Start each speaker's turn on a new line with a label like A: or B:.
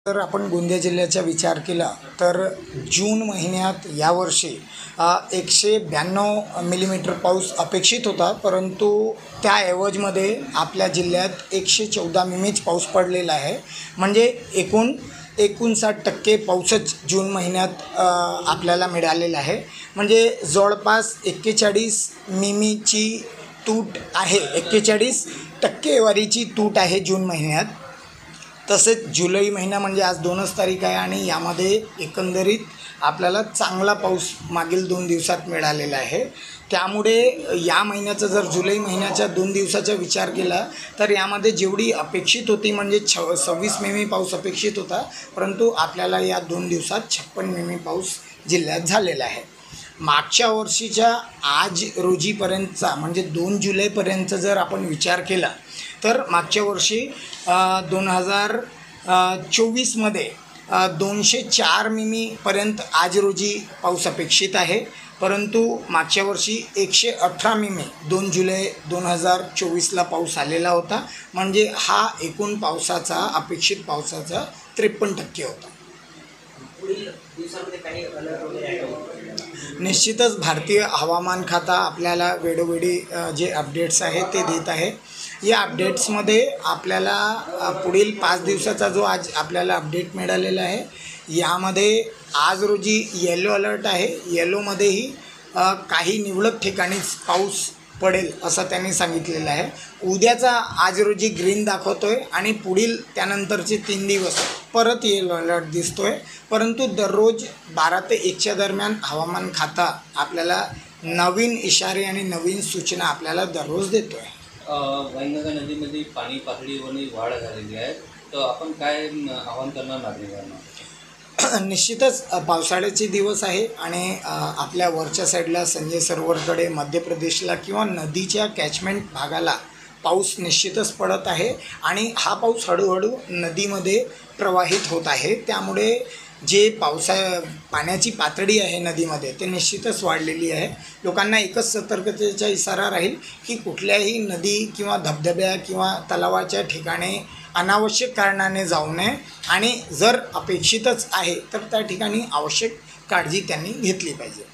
A: जर आपण गोंदिया जिल्ह्याचा विचार केला तर जून महिन्यात यावर्षी 192 मिलीमीटर पाऊस अपेक्षित होता, परंतु त्या ऐवजमध्ये आपल्या जिल्ह्यात 114 मिमीच पाऊस पडलेला आहे. म्हणजे 59% पाऊसच जून महिन्यात आपल्याला मिळालेला आहे. म्हणजे जवळपास 41 मिमीची तूट आहे, 41 टक्केवारीची तूट आहे जून महिन्यात. तसेच जुलै महिना म्हणजे आज 2च तारीख आहे आणि यामध्ये एकंदरीत आपल्याला चांगला पाऊस मागील 2 दिवसात मिळालेला आहे. त्यामुळे या महिन्याचा जर जुलै महिन्याच्या 2 दिवसाचा विचार केला तर यामध्ये जेवढी अपेक्षित होती म्हणजे 26 मिमी पाऊस अपेक्षित होता, परंतु आपल्याला या 2 दिवसात 56 मिमी पाऊस जिल्ह्यात झालेला आहे. मागच्या वर्षीच्या आज रोजीपर्यंतचा म्हणजे 2 जुलैपर्यंत जर आपण विचार केला तर मागच्या वर्षी 2024मध्ये 204 मिमीपर्यंत आज रोजी पाऊस अपेक्षित आहे, परंतु मागच्या वर्षी 118 मिमी 2 जुलै 2024ला पाऊस आलेला होता. म्हणजे हा एकूण पावसाचा अपेक्षित पावसाचा 53% होता. निश्चितच भारतीय हवामान खाता आपल्याला वेळोवेळी जे अपडेट्स आहेत ते देत आहे. या अपडेट्समध्ये आपल्याला पुढील 5 दिवसाचा जो आज आपल्याला अपडेट मिळालेला आहे, यामध्ये आज रोजी येलो अलर्ट आहे. येलोमध्येही काही निवडक ठिकाणीच पाऊस पडेल असं त्यांनी सांगितलेलं आहे. उद्याचा आज रोजी ग्रीन दाखवतो आहे आणि पुढील त्यानंतरचे 3 दिवस परत येलो अलर्ट दिसतो आहे. परंतु दररोज 12 ते 1च्या दरम्यान हवामान खाता आपल्याला नवीन इशारे आणि नवीन सूचना आपल्याला दररोज देतो आहे.
B: वैनगंगा नदीमध्ये पाणी पातळीवर वाढ झालेली आहे, तर आपण काय आवाहन करणार नागरिकांना?
A: निश्चितच पावसाळ्याचे दिवस आहे आणि आपल्या वरच्या साईडला संजय सरोवरकडे मध्य प्रदेशला किंवा नदीच्या कॅचमेंट भागाला पाऊस निश्चितच पडत आहे आणि हा पाऊस हळूहळू नदीमध्ये प्रवाहित होत आहे. त्यामुळे जे पाण्याची पातळी आहे नदीमध्ये ते निश्चितच वाढलेली आहे. लोकांना एकच सतर्कतेचा इशारा राहील की कुठल्याही नदी किंवा धबधब्या किंवा तलावाच्या ठिकाणी अनावश्यक कारणाने जाऊ नये आणि जर अपेक्षितच आहे तर त्या ठिकाणी आवश्यक काळजी त्यांनी घेतली पाहिजे.